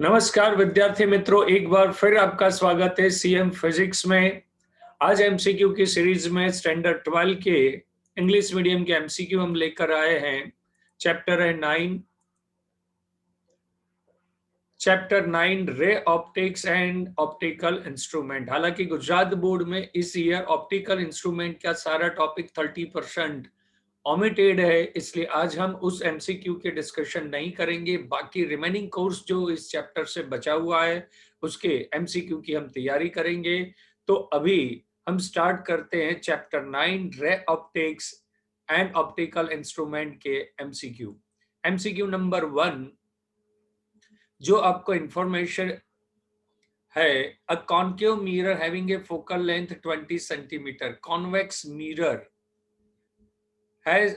नमस्कार विद्यार्थी मित्रों, एक बार फिर आपका स्वागत है सीएम फिजिक्स में। आज एमसीक्यू की सीरीज में स्टैंडर्ड 12 के इंग्लिश मीडियम के एमसीक्यू हम लेकर आए हैं। Chapter 9 ray optics and optical instrument. हालांकि गुजरात बोर्ड में इस ईयर ऑप्टिकल इंस्ट्रूमेंट का सारा टॉपिक 30% ओमिटेड है, इसलिए आज हम उस एमसीक्यू के डिस्कशन नहीं करेंगे। बाकी रिमेनिंग कोर्स जो इस चैप्टर से बचा हुआ है उसके एमसीक्यू की हम तैयारी करेंगे। तो अभी हम स्टार्ट करते हैं chapter 9 ray optics and optical instrument के एमसीक्यू। एमसीक्यू नंबर 1 जो आपको इंफॉर्मेशन है, a concave mirror having a focal length 20 centimetre, convex mirror has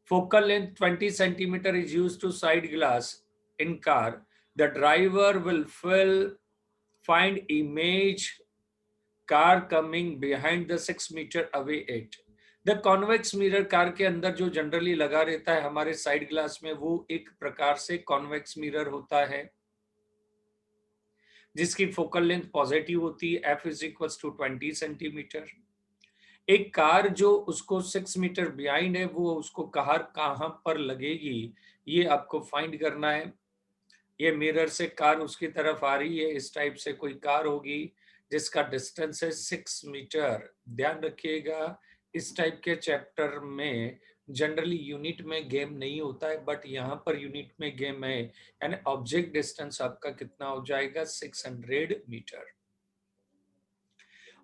focal length 20 centimeter is used to side glass in car. The driver will find image car coming behind the 6 meter away it. The convex mirror car के अंदर जो generally लगा रहता है हमारे side glass में, वो एक प्रकार से कॉन्वेक्स मिरर होता है जिसकी फोकल लेंथ पॉजिटिव होती है, f is equals to 20 centimetre. एक कार जो उसको 6 मीटर बिहाइंड है, वो उसको कहाँ पर लगेगी ये आपको फाइंड करना है। ये मिरर से कार उसकी तरफ आ रही है, इस टाइप से कोई कार होगी जिसका डिस्टेंस है 6 मीटर। ध्यान रखिएगा, इस टाइप के चैप्टर में जनरली यूनिट में गेम नहीं होता है, बट यहाँ पर यूनिट में गेम है। यानी ऑब्जेक्ट डिस्टेंस आपका कितना हो जाएगा, 600 मीटर।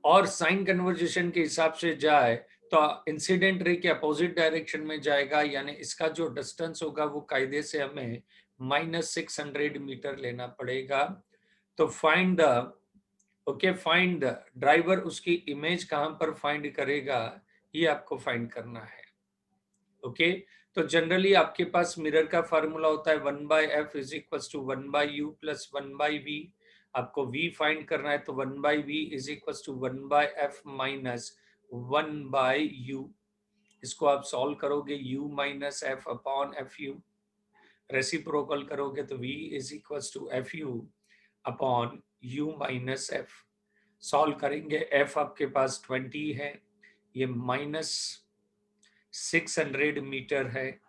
और साइन कन्वर्जेशन के हिसाब से जाए तो इंसिडेंट रे के अपोजिट डायरेक्शन में जाएगा, यानी इसका जो डिस्टेंस होगा वो कायदे से हमें -600 मीटर लेना पड़ेगा। तो फाइंड द ड्राइवर, उसकी इमेज कहां पर फाइंड करेगा ये आपको फाइंड करना है। ओके, तो जनरली आपके पास मिरर का फार्मूला होता है 1/f is equal to 1/u plus 1/v। आपको v फाइंड करना है तो 1/v is equal to 1/f minus 1/u। इसको आप सॉल्व करोगे u minus f upon fu, reciprocal करोगे तो v is equal to fu upon u minus f। Solve करेंगे, f आपके पास 20 है, ये -600 मीटर है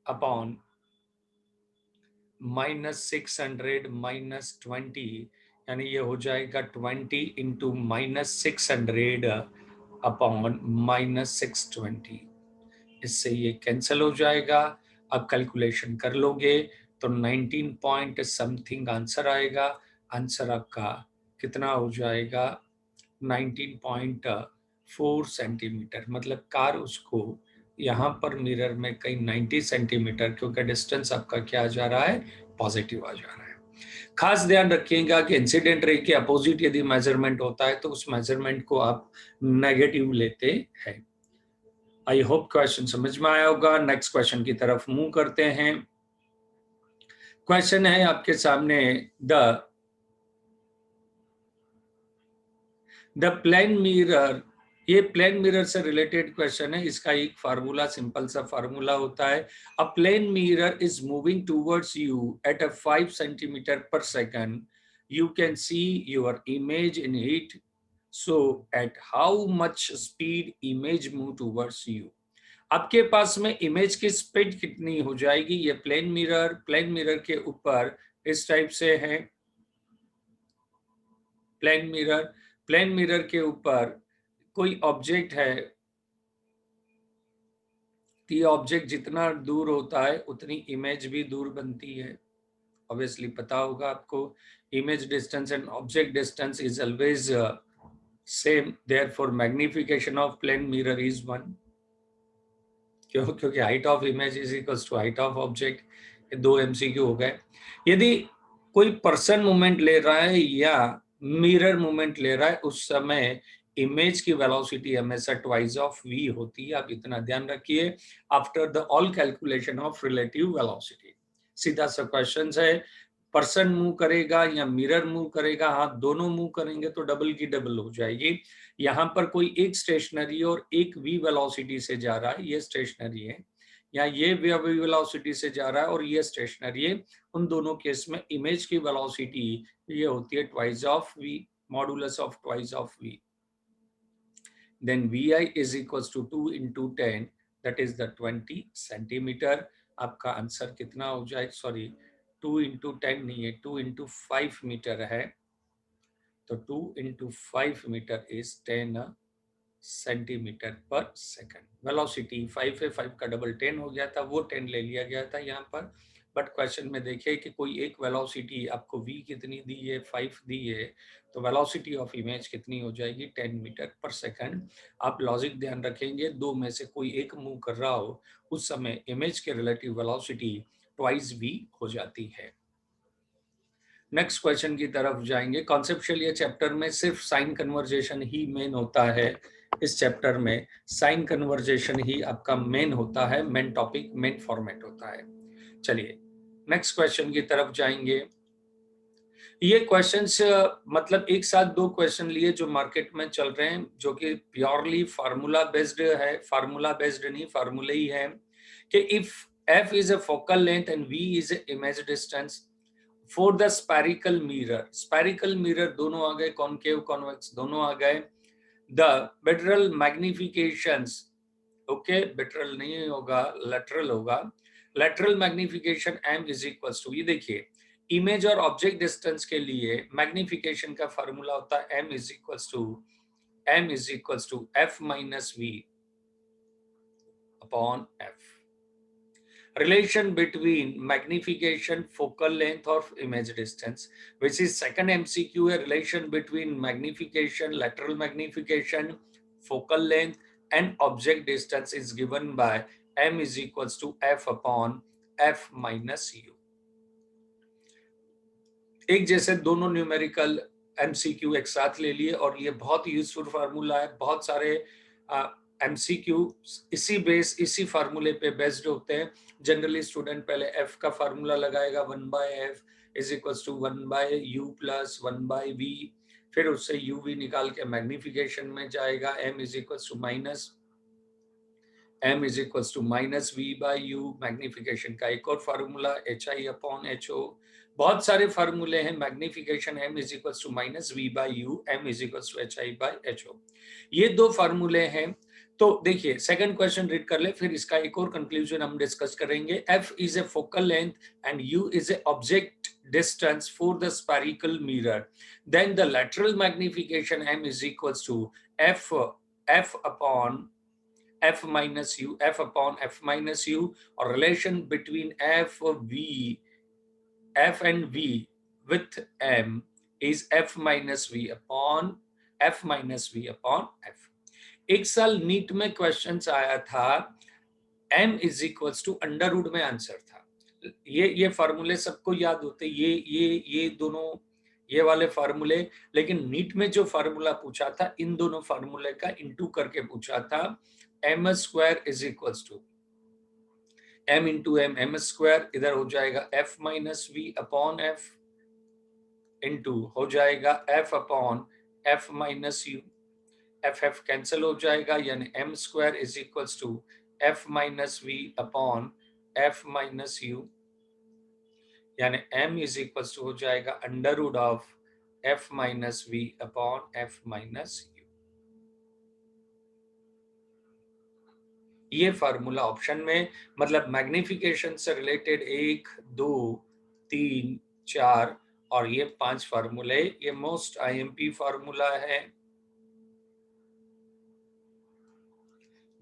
अपॉन -600 माइनस 20, यानी ये हो जाएगा 20 इंटू -600 अपॉन -620। इससे ये कैंसिल हो जाएगा। अब कैलकुलेशन कर लोगे तो 19 पॉइंट समथिंग आंसर आएगा। आंसर आपका कितना हो जाएगा, 19.4 सेंटीमीटर। मतलब कार उसको यहाँ पर मिरर में कहीं 90 सेंटीमीटर, क्योंकि डिस्टेंस आपका क्या आ जा रहा है, पॉजिटिव आ जा रहा है। खास ध्यान रखिएगा कि इंसिडेंट रे के अपोजिट यदि मेजरमेंट होता है तो उस मेजरमेंट को आप नेगेटिव लेते हैं। आई होप क्वेश्चन समझ में आया होगा। नेक्स्ट क्वेश्चन की तरफ मूव करते हैं। क्वेश्चन है आपके सामने, द प्लेन मिरर। ये प्लेन मिरर से रिलेटेड क्वेश्चन है। इसका एक फार्मूला, सिंपल सा फार्मूला होता है, a plane mirror is moving towards you at a 5 centimetre per second, you can see your image in it, so at how much speed image move towards you. आपके पास में image की speed कितनी हो जाएगी। ये प्लेन मिरर के ऊपर इस टाइप से है। प्लेन मिरर के ऊपर कोई ऑब्जेक्ट है, ये ऑब्जेक्ट जितना दूर होता है उतनी इमेज भी दूर बनती है। ऑब्वियसली पता होगा आपको, image distance and object distance is always same, therefore magnification of plane mirror is 1, क्योंकि height of image is equals to height of object. ये 2 एमसीक्यू हो गए। यदि कोई पर्सन मूवमेंट ले रहा है या मिरर मूवमेंट ले रहा है, उस समय इमेज की वेलोसिटी हमेशा ट्वाइस ऑफ v होती है। आप इतना ध्यान रखिए after the all calculation of relative velocity. सीधा सा क्वेश्चन है, पर्सन मूव करेगा या मिरर मूव करेगा। हाँ, दोनों मूव करेंगे तो डबल की डबल हो जाएगी। यहाँ पर कोई एक स्टेशनरी और एक v वेलोसिटी से जा रहा है, ये स्टेशनरी है। या ये वेलोसिटी से जा रहा है और ये स्टेशनरी है, उन दोनों केस में इमेज की वेलोसिटी ये होती है twice of v, modulus of twice of v. Then vi is equals to 2 into 10, that is the 20 centimetre. आपका आंसर कितना हो जाए, सॉरी 2 into 10 नहीं है, 2 into 5 मीटर है, तो 2 into 5 metre is 10 centimetre per second. Velocity 5 है, 5 का डबल 10 हो गया था, वो 10 ले लिया गया था यहाँ पर. बट क्वेश्चन में देखिए कि कोई एक वेलोसिटी आपको v कितनी दी है, 5 दी है, तो वेलोसिटी ऑफ इमेज कितनी हो जाएगी, 10 मीटर पर सेकंड. आप लॉजिक ध्यान रखेंगे, दो में से कोई एक मूव कर रहा हो, उस समय इमेज के रिलेटिव वेलोसिटी ट्वाइस v हो जाती है. नेक्स्ट क्वेश्चन की तरफ जाएंगे. कॉन्सेप्चुअल ये चैप्टर में सिर्फ साइन कन्वर्जेशन ही मेन होता है. इस चैप्टर में साइन कन्वर्जेशन ही आपका मेन होता है, मेन टॉपिक, मेन फॉर्मेट होता है. चलिए नेक्स्ट क्वेश्चन की तरफ जाएंगे. ये क्वेश्चंस मतलब एक साथ दो क्वेश्चन लिए जो मार्केट में चल रहे हैं, जो कि प्योरली फार्मूला बेस्ड है. फार्मूला बेस्ड नहीं, फार्मूला ही है कि if f is a focal length and v is a image distance for the spherical mirror. spherical mirror दोनों आ गए, concave convex दोनों आ गए. the lateral magnifications, okay lateral नहीं होगा, lateral होगा. lateral magnification m is equals to, ये देखिए image और ऑब्जेक्ट डिस्टेंस के लिए मैग्निफिकेशन का फार्मूला होता है m is equals to f minus v upon f. Relation between magnification, focal length or image distance, which is second MCQ, a relation between magnification, lateral magnification, focal length and object distance is given by m is equals to f upon f minus u. एक जैसे दोनों numerical MCQ एक साथ ले लिए और ये बहुत यूजफुल फार्मूला है. बहुत सारे एमसीक्यू इसी फार्मूले पे बेस्ड होते हैं. जनरली स्टूडेंट पहले एफ का फार्मूला लगाएगा, 1/f is equals to 1/u plus 1/v, फिर उससे uv निकाल के मैग्निफिकेशन में जाएगा. m is equals to minus v/u. Magnification का एक और फार्मूला hi अपॉन ho. बहुत सारे फार्मूले हैं. Magnification m is equals to minus v/u, m is equals to hi/ho. ये दो फार्मूले हैं. तो देखिए सेकंड क्वेश्चन रीड कर ले, फिर इसका एक और कंक्लूजन हम डिस्कस करेंगे. f is a focal length and u is a object distance for the spherical mirror. Then the lateral magnification m is equals to f upon f minus u, f upon f minus u, or relation between f and v with m is f minus v upon f. एक साल NEET में question आया था, m is equals to under root में answer था. ये फार्मूले सबको याद होते, ये दोनों ये वाले फार्मूले. लेकिन नीट में जो फार्मूला पूछा था, इन दोनों फार्मूले का इनटू करके पूछा था. m square is equals to m into m square, इधर हो जाएगा f minus v upon f, into हो जाएगा f upon f minus u. f cancel हो जाएगा, यानी m square is equals to f minus v upon f minus u, यानी m is equals to हो जाएगा under root of f minus v upon f minus u. ये formula option में, मतलब magnification से रिलेटेड 1, 2, 3, 4 और ये 5 फार्मूले, ये मोस्ट आईएमपी फार्मूला है.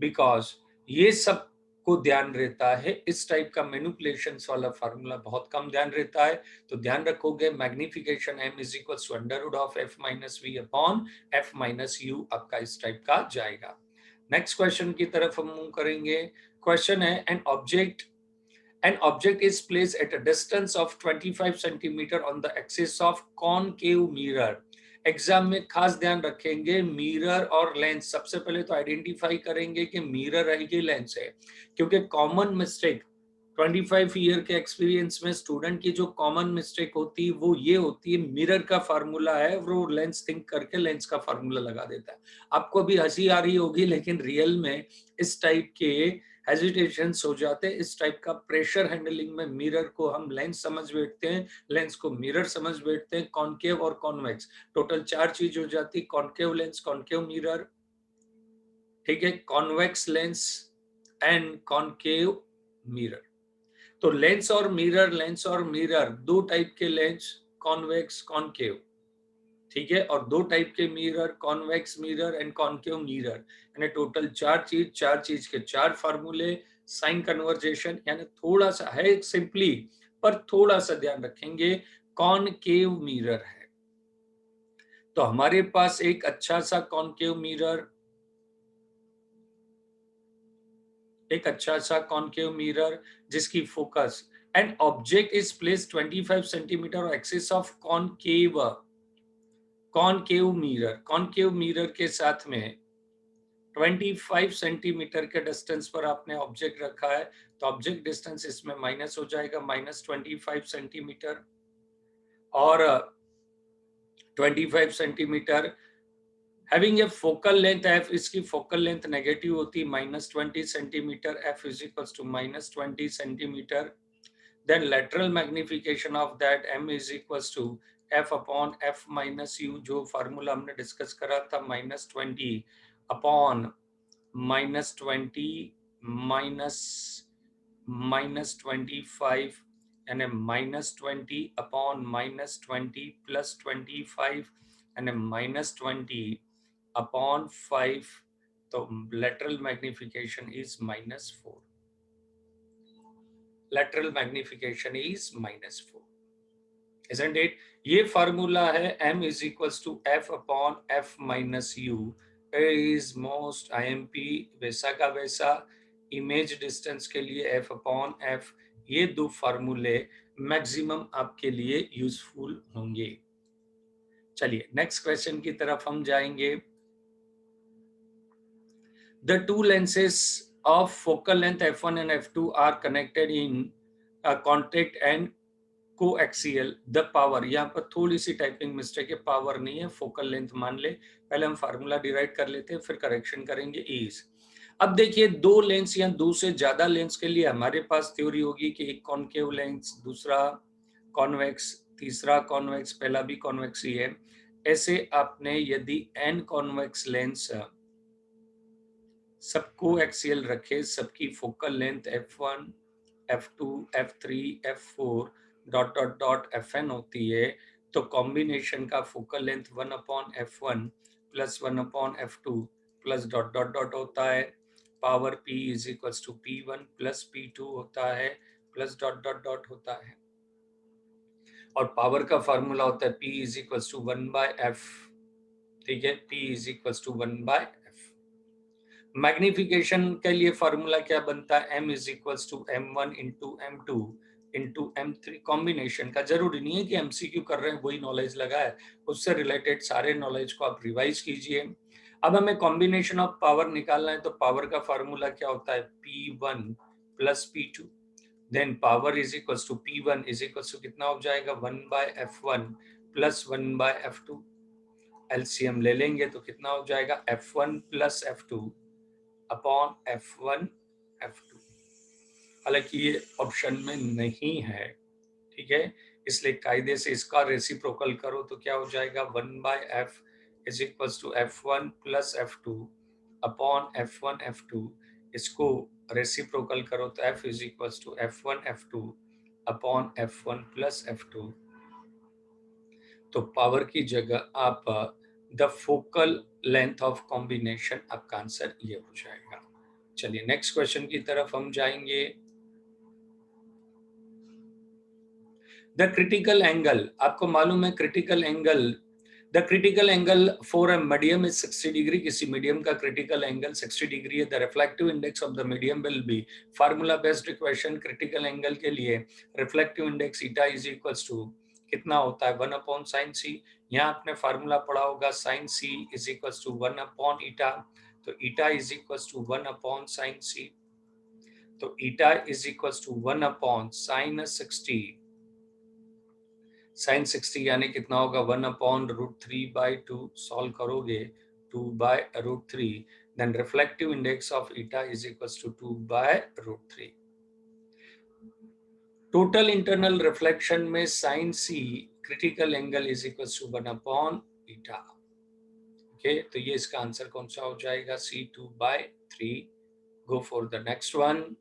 बिकॉज ये सब को ध्यान रहता है, इस टाइप का मैनिपुलेशंस वाला फार्मूला बहुत कम ध्यान रहता है. तो ध्यान रखोगे magnification m is equals to under root of f minus v upon f minus u आपका इस टाइप का जाएगा. नेक्स्ट क्वेश्चन की तरफ हम मूव करेंगे. क्वेश्चन है an object is placed at a distance of 25 centimetre on the axis of concave mirror. Exam में खास ध्यान रखेंगे मिरर और लेंस. सबसे पहले तो आइडेंटिफाई करेंगे कि मिरर है कि लेंस है, क्योंकि कॉमन मिस्टेक 25 ईयर के एक्सपीरियंस में स्टूडेंट की जो कॉमन मिस्टेक होती है वो ये होती है, मिरर का फार्मूला है, वो लेंस थिंक करके लेंस का फार्मूला लगा देता है. आपको भी हंसी आ रही होगी, लेकिन रियल में इस टाइप के हेजिटेशंस हो जाते हैं। इस टाइप का प्रेशर हैंडलिंग में मिरर को हम लेंस समझ बैठते हैं, लेंस को मिरर समझ बैठते हैं, कॉनकेव और कॉन्वेक्स, टोटल 4 चीज हो जाती, कॉनकेव लेंस, कॉनकेव मिरर, ठीक है, convex lens and concave mirror. तो लेंस और मिरर दो टाइप के लेंस, कॉन्वेक्स कॉनकेव, ठीक है, और दो टाइप के mirror, convex mirror and concave mirror, यानी टोटल 4 चीज के 4 फार्मूले, साइन कन्वर्जेशन, यानी थोड़ा सा है सिंपली, पर थोड़ा सा ध्यान रखेंगे, कॉनकेव मिरर है तो हमारे पास एक अच्छा सा कॉनकेव मिरर, एक अच्छा सा कॉनकेव मिरर जिसकी focus and object is place 25 centimetre axis of concave mirror के साथ में 25 सेंटीमीटर के डिस्टेंस पर आपने ऑब्जेक्ट रखा है, तो ऑब्जेक्ट डिस्टेंस इसमें माइनस हो जाएगा, -25 सेंटीमीटर, और 25 centimetre having a focal length f, इसकी फोकल लेंथ नेगेटिव होती है -20 centimetre, f is equals to -20 centimetre, then lateral magnification of that m is equals to f upon f minus u, जो formula हमने discuss करा था, -20 upon -20 minus -25 यानी -20 upon -20 plus 25 यानी -20 upon 5, तो lateral magnification is -4. Lateral magnification is -4. Isn't it? ये formula है m is equals to f upon f minus u is most IMP वैसा का वैसा, इमेज डिस्टेंस के लिए f upon f, ये दो फार्मूले मैक्सिमम आपके लिए यूजफुल होंगे। चलिए नेक्स्ट क्वेश्चन की तरफ हम जाएंगे। The two lenses of focal length f1 and f2 are connected in contact and coaxial. The power, यहाँ पर थोड़ी सी टाइपिंग मिस्टेक है, पावर नहीं है, फोकल लेंथ मान ले, पहले हम फार्मूला डिराइव कर लेते हैं फिर करेक्शन करेंगे। इज, अब देखिए दो लेंस या दो से ज्यादा लेंस के लिए हमारे पास थ्योरी होगी कि एक कॉनकेव लेंस, दूसरा कॉन्वेक्स, तीसरा कॉन्वेक्स, पहला भी कॉन्वेक्स ही है। ऐसे आपने यदि एन कॉन्वेक्स लेंस सबको एक्सियल रखे, सबकी focal length f1, f2, f3, f4 dot dot dot fn होती है, तो कॉम्बिनेशन का focal length 1/f1 plus 1/f2 plus dot dot dot होता है, power p is equals to p1 plus p2 होता है, प्लस डॉट डॉट डॉट होता है, और पावर का फार्मूला होता है p is equals to 1/f, ठीक है, p is equals to 1/f। Magnification के लिए फॉर्मूला क्या बनता है, m is equals to m1 into m2 into m3। Combination का जरूरी नहीं है कि MCQ कर रहे हैं वही नॉलेज लगा है, उससे रिलेटेड सारे नॉलेज को आप रिवाइज कीजिए। अब हमें कॉम्बिनेशन ऑफ पावर निकालना है, तो पावर का फॉर्मूला क्या होता है, P1 plus P2, then power is equals to P1 is equals to कितना हो जाएगा, 1/f1 प्लस 1/f2, एलसीएम ले लेंगे तो कितना हो जाएगा, f1 plus f2 upon f1 f2। हालांकि ये ऑप्शन में नहीं है, ठीक है, इसलिए कायदे से इसका रेसिप्रोकल करो तो क्या हो जाएगा, 1/f is equals to f1 plus f2 upon f1 f2। इसको रेसिप्रोकल करो तो f is equals to f1 f2 upon f1 plus f2। तो पावर की जगह आप the focal length of combination, आपका आंसर ये हो जाएगा। चलिए नेक्स्ट क्वेश्चन की तरफ हम जाएंगे। द क्रिटिकल एंगल, आपको मालूम है critical angle, the critical angle for a medium is 60 degree, किसी मीडियम का क्रिटिकल एंगल 60 डिग्री है। The reflective index of the medium will be, formula based equation critical angle के लिए reflective index eta is equals to कितना होता है, 1/sin c। यहाँ आपने फार्मूला पढ़ा होगा sin c is equals to 1/ईटा, तो eta is equals to 1/sin c, तो eta is equals to 1/sin 60, sin 60 यानी कितना होगा, 1/√3/2, सॉल्व करोगे 2/√3, then reflective index of eta is equals to 2 by root 3. Total internal reflection में sin c critical angle is equals to 1 upon eta. Okay, तो ये इसका answer कौन सा हो जाएगा? C2 by 3. Go for the next one.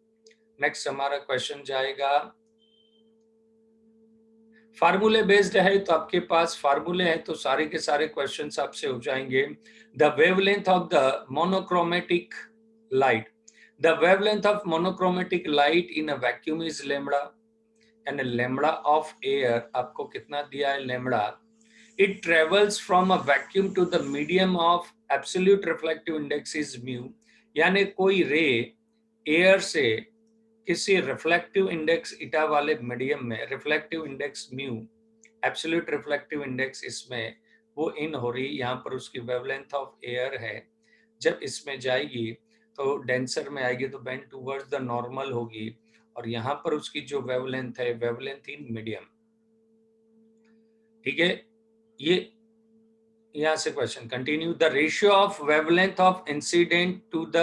Next हमारा question जाएगा, फार्मूले बेस्ड है तो आपके पास फार्मूले हैं तो सारे के सारे क्वेश्चंस आपसे हो जाएंगे. The wavelength of the monochromatic light, the wavelength of monochromatic light in a vacuum is lambda and lambda of air आपको कितना दिया है? Lambda. It travels from a vacuum to the medium of absolute reflective index is mu. यानी कोई रे air से किसी reflective index इटा वाले मीडियम में, reflective index mu, absolute reflective index इसमें वो इन हो रही, यहाँ पर उसकी वेवलेंथ ऑफ एयर है. जब इसमें जाएगी तो डेंसर में आएगी तो बेंड टूवर्ड्स द नॉर्मल होगी, और यहाँ पर उसकी जो वेवलेंथ है, वेवलेंथ इन मीडियम. ठीक है, ये यहाँ से question continue. The ratio of wavelength of incident to the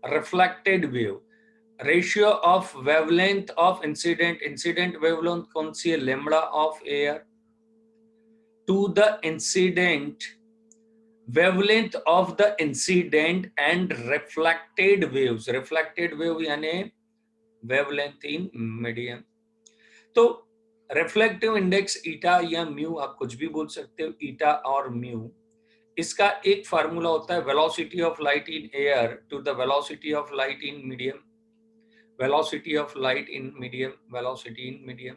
reflected wave, ratio of wavelength of incident, incident wavelength कौन सी है? Lambda of air to the incident wavelength of the incident and reflected waves. Reflected wave यानी wavelength in medium. तो reflective index eta या mu, आप कुछ भी बोल सकते हो, ईटा और म्यू. इसका एक फार्मूला होता है velocity of light in air to the velocity of light in medium. Velocity of light in medium, velocity in medium.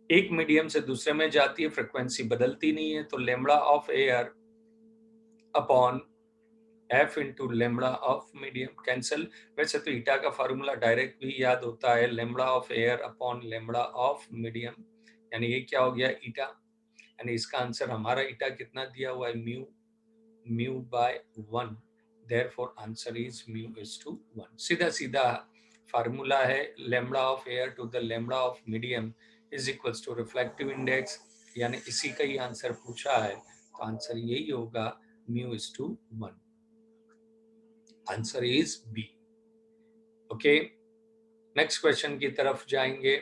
एक मीडियम से दूसरे में जाती है, फ्रीक्वेंसी बदलती नहीं है, तो lambda of air upon F into lambda of medium. Cancel. वैसे तो ईटा का फार्मूला डायरेक्ट भी याद होता है, lambda of air upon lambda of medium. यानी ये क्या हो गया? ईटा. यानी इसका आंसर हमारा ईटा कितना दिया हुआ है? Mu, mu by 1. Therefore answer is mu is to 1. सीधा सीधा फार्मूला है, lambda of air to the lambda of medium is equals to reflective index. यानी इसी का ही आंसर पूछा है, तो आंसर यही होगा, mu is to 1. Answer is B. Okay, next question की तरफ जाएंगे.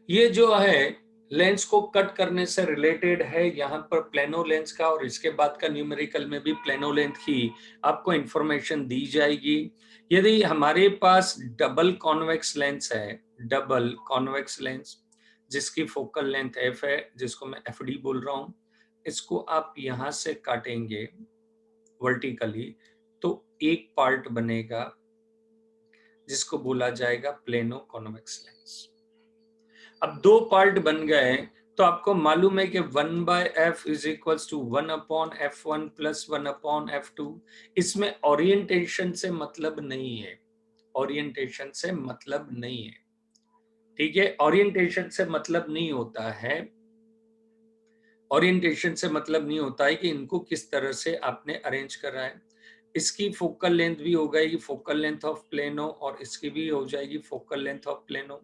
ये जो है लेंस को कट करने से रिलेटेड है, यहाँ पर प्लेनो लेंस का, और इसके बाद का न्यूमेरिकल में भी प्लेनो लेंथ की आपको इंफॉर्मेशन दी जाएगी. यदि हमारे पास डबल कॉन्वेक्स लेंस है, डबल कॉन्वेक्स लेंस जिसकी फोकल लेंथ एफ है, जिसको मैं एफ डी बोल रहा हूँ, इसको आप यहाँ से काटेंगे वर्टिकली तो एक पार्ट बनेगा जिसको बोला जाएगा प्लेनो कॉन्वेक्स लेंस. अब दो पार्ट बन गए तो आपको मालूम है कि 1 by f is equals to 1 upon f1 plus 1 upon f2. इसमें ओरिएंटेशन से मतलब नहीं है, ओरिएंटेशन से मतलब नहीं है. ठीक है, ओरिएंटेशन से मतलब नहीं होता है, ओरिएंटेशन से मतलब नहीं होता है कि इनको किस तरह से आपने अरेंज करा है. इसकी फोकल लेंथ भी हो गई फोकल लेंथ ऑफ प्लेनो, और इसकी भी हो जाएगी फोकल लेंथ ऑफ प्लेनो.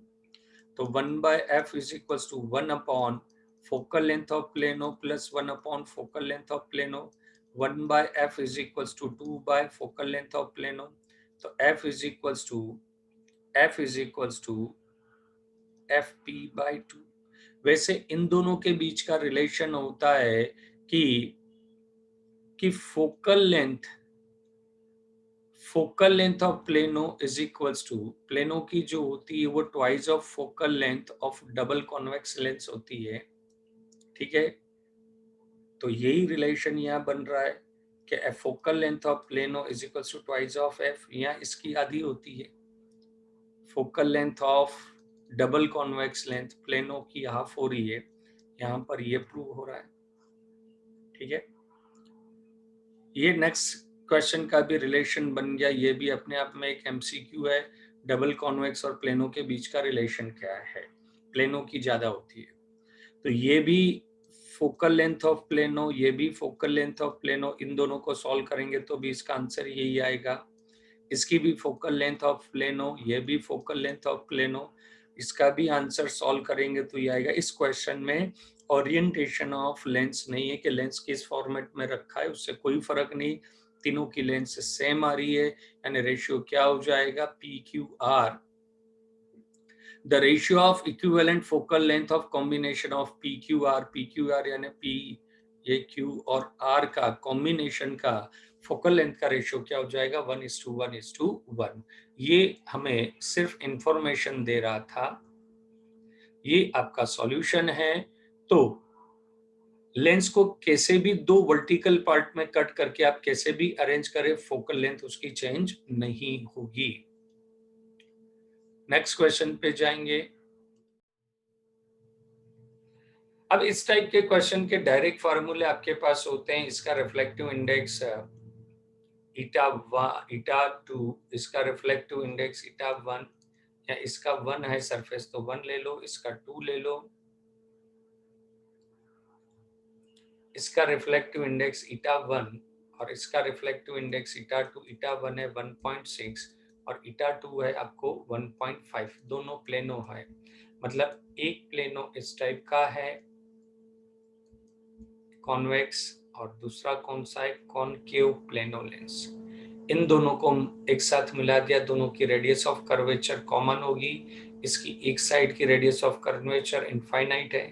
तो 1 by f is equals to 1 upon focal length of plano plus 1 upon focal length of plano. 1 by f is equals to 2 by focal length of plano. तो f is equals to fp by 2. वैसे इन दोनों के बीच का relation होता है कि focal length of plano is equals to, plano की जो होती है वो twice of focal length of double convex lens होती है. ठीक है, तो यही रिलेशन यहाँ बन रहा है कि focal length of plano is equals to twice of F. यहाँ इसकी आधी होती है, focal length of double convex length plano की हाफ हो रही है, यहाँ पर ये प्रूव हो रहा है. ठीक है, ये नेक्स्ट क्वेश्चन का भी रिलेशन बन गया. ये भी अपने आप में एक एमसीक्यू है, डबल कॉन्वेक्स और प्लेनो के बीच का रिलेशन क्या है? प्लेनो की ज्यादा होती है. तो ये भी फोकल लेंथ ऑफ प्लेनो, ये भी फोकल लेंथ ऑफ प्लेनो, इन दोनों को सॉल्व करेंगे तो भी इसका आंसर यही आएगा. इसकी भी फोकल लेंथ ऑफ प्लेनो, ये भी फोकल लेंथ ऑफ प्लेनो. इसका भी आंसर सॉल्व करेंगे तो ये आएगा। इस क्वेश्चन में ओरिएंटेशन ऑफ लेंस नहीं है कि लेंस किस फॉर्मेट में रखा है, उससे कोई फर्क नहीं, तीनों की लेंस सेम आ रही है, यानी रेशियो क्या हो जाएगा, P Q R. The ratio of equivalent focal length of combination of P Q R यानी पी ये क्यू और आर का कॉम्बिनेशन का फोकल लेंथ का रेशियो क्या हो जाएगा, 1:1:1। ये हमें सिर्फ इंफॉर्मेशन दे रहा था, ये आपका सॉल्यूशन है। तो लेंस को कैसे भी दो वर्टिकल पार्ट में कट करके आप कैसे भी अरेंज करें, फोकल लेंथ उसकी चेंज नहीं होगी। नेक्स्ट क्वेश्चन पे जाएंगे। अब इस टाइप के क्वेश्चन के डायरेक्ट फार्मूले आपके पास होते हैं। इसका रिफ्लेक्टिव इंडेक्स ईटा 2, इसका रिफ्लेक्टिव इंडेक्स ईटा 1, या इसका 1 है सरफेस तो 1 ले लो, इसका 2 ले लो, इसका रिफ्लेक्टिव इंडेक्स ईटा 1 और इसका रिफ्लेक्टिव इंडेक्स ईटा 2। ईटा 1 है 1.6 और ईटा 2 है आपको 1.5। दोनों प्लेनो है, मतलब एक प्लेनो इस टाइप का है कॉन्वेक्स और दूसरा कौन सा है, कॉनकेव प्लेनो लेंस। इन दोनों को एक साथ मिला दिया, दोनों की रेडियस ऑफ कर्वेचर कॉमन होगी। इसकी एक साइड की रेडियस ऑफ कर्वेचर इनफाइनाइट है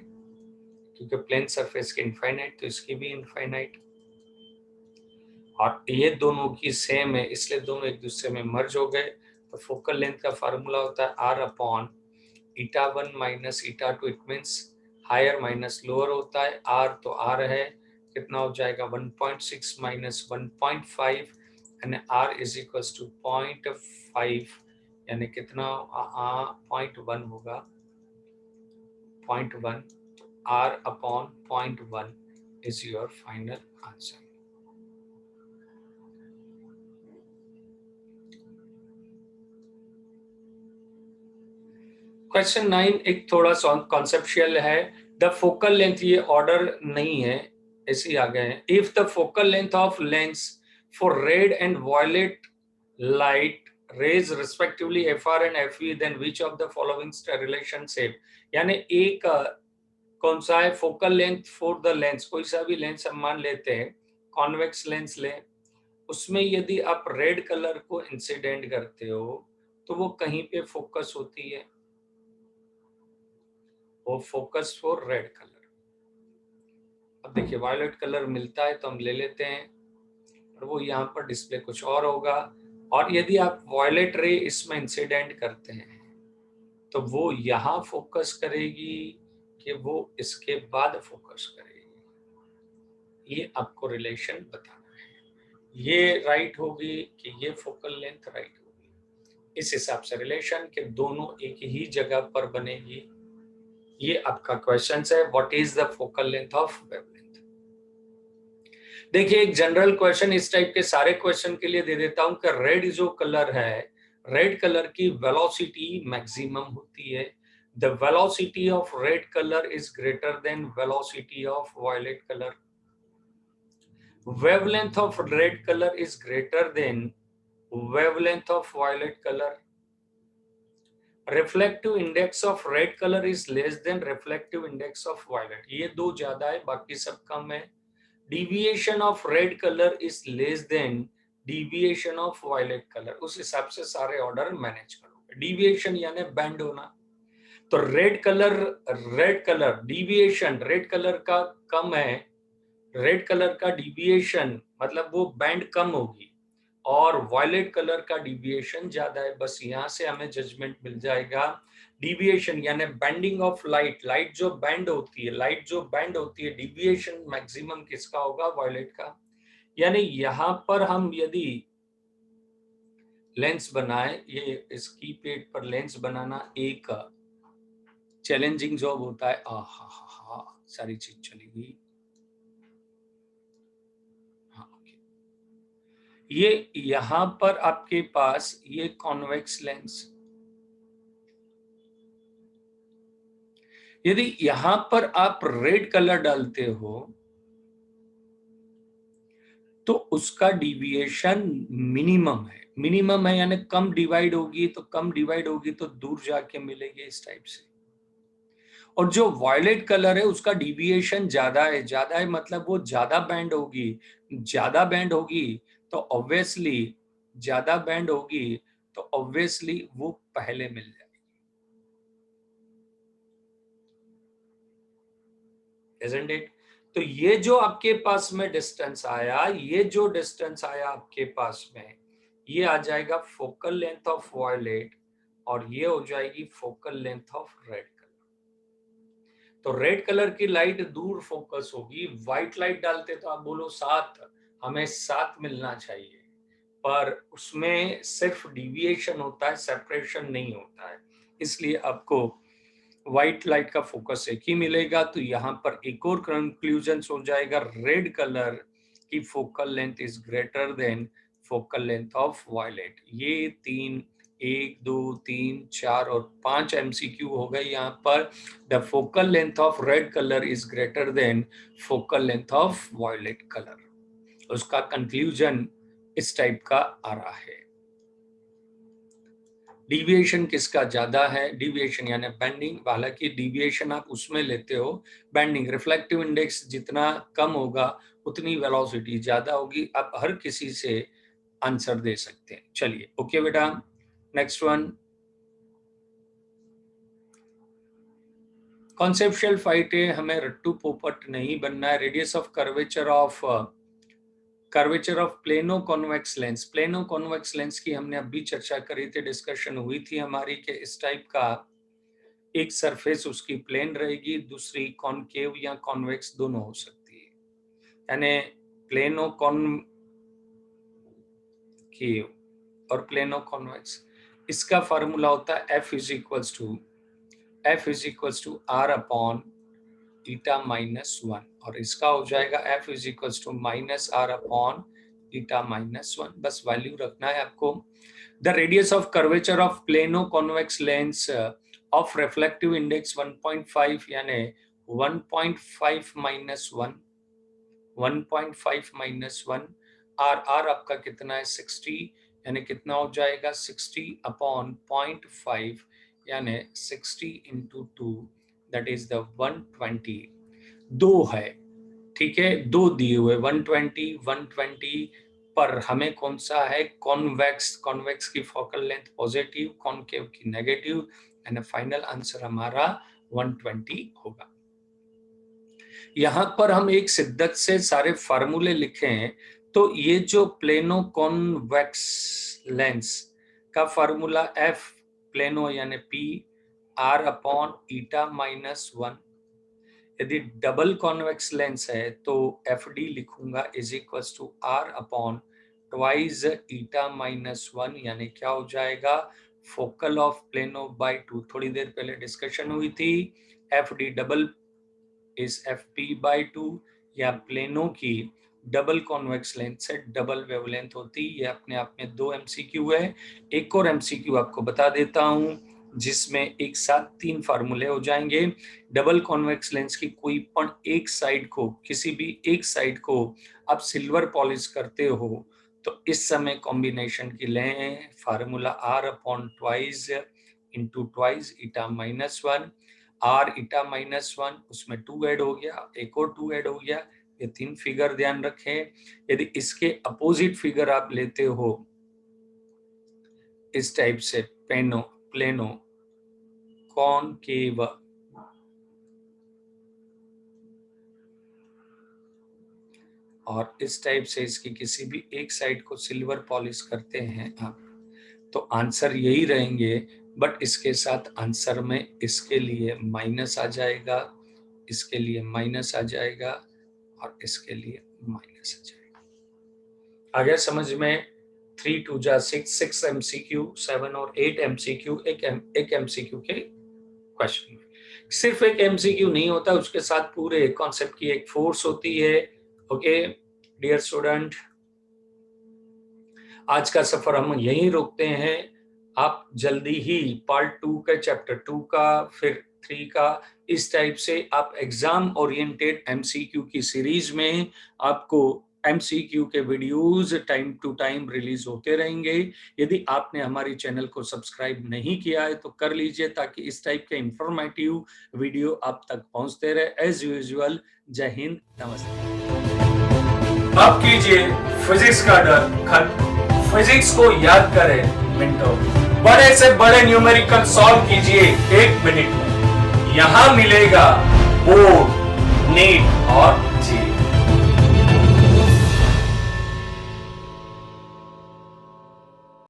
क्योंकि प्लेन सरफेस की इनफाइनाइट, तो इसकी भी इनफाइनाइट, और ये दोनों की सेम है इसलिए दोनों एक दूसरे में मर्ज हो गए। तो फोकल लेंथ का फार्मूला होता है R upon eta 1 minus eta 2। It means higher minus lower होता है। आर तो आर है, कितना हो जाएगा 1.6 माइनस 1.5 यानी आर इज इक्वल टू 0.5 यानी कितना 0.1 होगा, 0.1। R upon 0.1 is your final answer. Question 9 एक थोड़ा कॉन्सेप्चुअल है। द फोकल लेंथ, ये ऑर्डर नहीं है, ऐसे ही आ गए हैं। If the focal length of lens for red and violet light rays respectively FR and FE, then which of the following relationship, यानी एक कौन सा है focal length for the lens, कोई सा भी लेंस हम मान लेते हैं, कॉन्वेक्स लेंस लें, उसमें यदि आप रेड कलर को इंसिडेंट करते हो तो वो कहीं पे फोकस होती है, वो फोकस फॉर रेड कलर। अब देखिए वायलेट कलर मिलता है तो हम ले लेते हैं, और वो यहाँ पर डिस्प्ले कुछ और होगा। और यदि आप वायलेट रे इसमें इंसिडेंट करते हैं तो वो यहाँ फोकस करेगी कि वो इसके बाद फोकस करेगी, ये आपको रिलेशन बताना है। ये राइट होगी कि ये फोकल लेंथ राइट होगी, इस हिसाब से रिलेशन के दोनों एक ही जगह पर बनेगी। ये आपका क्वेश्चन है, what is the focal length of wavelength. देखिए एक जनरल क्वेश्चन इस टाइप के सारे क्वेश्चन के लिए दे देता हूं कि रेड जो कलर है, रेड कलर की वेलोसिटी मैक्सिमम होती है। The velocity of red colour is greater than velocity of violet colour. Wavelength of red colour is greater than wavelength of violet colour. Reflective index of red colour is less than reflective index of violet. ये दो ज्यादा है, बाकी सब कम है। deviation of red color is less than deviation of violet color। उस हिसाब से सारे ऑर्डर मैनेज करोगे। deviation यानी बैंड होना, तो red colour deviation red colour का कम है, रेड कलर का डिविएशन मतलब वो बैंड कम होगी, और वायलेट कलर का डिविएशन ज्यादा है। बस यहाँ से हमें जजमेंट मिल जाएगा। डिविएशन यानी बैंडिंग ऑफ लाइट, लाइट जो बैंड होती है, डिविएशन मैक्सिमम किसका होगा, वायलेट का। यानी यहाँ पर हम यदि लेंस बनाए, ये इसकी पेट पर लेंस बनाना एक चैलेंजिंग जॉब होता है। सारी चीज चलेगी। ये यहां पर आपके पास ये कॉन्वेक्स लेंस, यदि यहां पर आप रेड कलर डालते हो तो उसका डिविएशन मिनिमम है, मिनिमम है यानी कम डिवाइड होगी, तो कम डिवाइड होगी तो दूर जाके मिलेगी इस टाइप से। और जो वॉयलेट कलर है उसका डिविएशन ज्यादा है मतलब वो ज्यादा बैंड होगी, ज्यादा बैंड होगी तो ऑब्वियसली ज्यादा बैंड होगी तो ऑब्वियसली वो पहले मिल जाएगी, isn't it? तो ये जो आपके पास में डिस्टेंस आया, ये जो डिस्टेंस आया आपके पास में, ये आ जाएगा फोकल लेंथ ऑफ वॉयलेट और ये हो जाएगी focal length of red colour. तो रेड कलर की लाइट दूर फोकस होगी, व्हाइट लाइट डालते तो आप बोलो 7, हमें 7 मिलना चाहिए, पर उसमें सिर्फ डिविएशन होता है, सेपरेशन नहीं होता है, इसलिए आपको व्हाइट लाइट का फोकस एक ही मिलेगा। तो यहाँ पर एक और कंक्लूजन हो जाएगा, रेड कलर की focal length is greater than focal length of violet. ये 3, 1, 2, 3, 4 और 5 MCQ हो गए यहाँ पर। The focal length of red colour is greater than focal length of violet colour. उसका कंक्लूजन इस टाइप का आ रहा है। डिविएशन किसका ज्यादा है, डिविएशन यानी बेंडिंग, हालांकि डिविएशन आप उसमें लेते हो, बेंडिंग रिफ्लेक्टिव इंडेक्स जितना कम होगा उतनी वेलोसिटी ज्यादा होगी। आप हर किसी से आंसर दे सकते हैं। चलिए ओके बेटा, नेक्स्ट वन। कॉन्सेप्चुअल फाइट है, हमें रट्टू पोपट नहीं बनना है। Radius of curvature of plano convex lens. Plano convex lens की हमने अभी चर्चा करी थी, डिस्कशन हुई थी हमारी कि इस टाइप का एक सरफेस उसकी प्लेन रहेगी, दूसरी कॉनकेव या कॉन्वेक्स दोनों हो सकती है, यानी प्लेनो कॉनकेव और प्लेनो कॉन्वेक्स। इसका फार्मूला होता है F is equals to R upon eta minus 1 और इसका हो जाएगा F is equals to minus R upon eta minus 1। बस वैल्यू रखना है आपको। The radius of curvature of plano convex lens of reflective index 1.5 यानी 1.5 माइनस 1, 1.5 माइनस 1। आर आपका कितना है 60, यानी कितना हो जाएगा 60 अपॉन 0.5 यानी 60 इंटू 2 दैट इज द 120। दो है, ठीक है, दो दिए हुए 120 पर हमें कौन सा है, कॉन्वेक्स की फोकल लेंथ पॉजिटिव, कॉनकेव की नेगेटिव, एंड फाइनल आंसर हमारा 120 होगा। यहां पर हम एक शिद्दत से सारे फार्मूले लिखें तो ये जो प्लेनो कॉन्वेक्स लेंस का फार्मूला F प्लेनो यानी P R upon eta minus 1। यदि डबल कॉन्वेक्स लेंस है तो FD लिखूंगा is equal to R upon twice eta minus 1, यानी क्या हो जाएगा फोकल ऑफ प्लेनो बाय 2। थोड़ी देर पहले डिस्कशन हुई थी, FD double is FP by 2, या प्लेनो की डबल कॉन्वेक्स लेंथ से डबल वेवलेंथ होती। ये अपने आप में 2 MCQ है। एक और MCQ आपको बता देता हूं जिसमें एक साथ 3 फार्मूले हो जाएंगे। डबल कॉन्वेक्स लेंस की कोई पण एक साइड को, किसी भी एक साइड को आप सिल्वर पॉलिश करते हो तो इस समय कॉम्बिनेशन की लें formula R upon twice into twice eta minus 1। R ईटा माइनस 1 उसमें 2 ऐड हो गया, एक और 2 ऐड हो गया। ये 3 फिगर ध्यान रखें। यदि इसके अपोजिट फिगर आप लेते हो इस टाइप से, प्लेनो कॉनकेव, और इस टाइप से इसकी किसी भी एक साइड को सिल्वर पॉलिश करते हैं आप तो आंसर यही रहेंगे, बट इसके साथ आंसर में इसके लिए माइनस आ जाएगा, इसके लिए माइनस आ जाएगा और इसके लिए माइनस आ जाएगा। आ गया समझ में? 3 2 जा 6 MCQ, 7 और 8 MCQ एक MCQ के क्वेश्चन में। सिर्फ एक MCQ नहीं होता, उसके साथ पूरे कॉन्सेप्ट की एक फोर्स होती है। ओके डियर स्टूडेंट, आज का सफर हम यहीं रोकते हैं। आप जल्दी ही पार्ट 2 का, चैप्टर 2 का, फिर 3 का, इस टाइप से आप एग्जाम ओरिएंटेड MCQ की सीरीज में आपको MCQ के videos time to time release होते रहेंगे। यदि आपने हमारी चैनल को सब्सक्राइब नहीं किया है तो कर लीजिए, ताकि इस टाइप के इंफॉर्मेटिव वीडियो आप तक पहुंचते रहे। एज यूजुअल, जय हिंद, नमस्ते। अब कीजिए फिजिक्स का डर खत्म, फिजिक्स को याद करें मिनटों में, बड़े से बड़े न्यूमेरिकल सॉल्व कीजिए 1 मिनट में। यहां मिलेगा बोर्ड, नीट और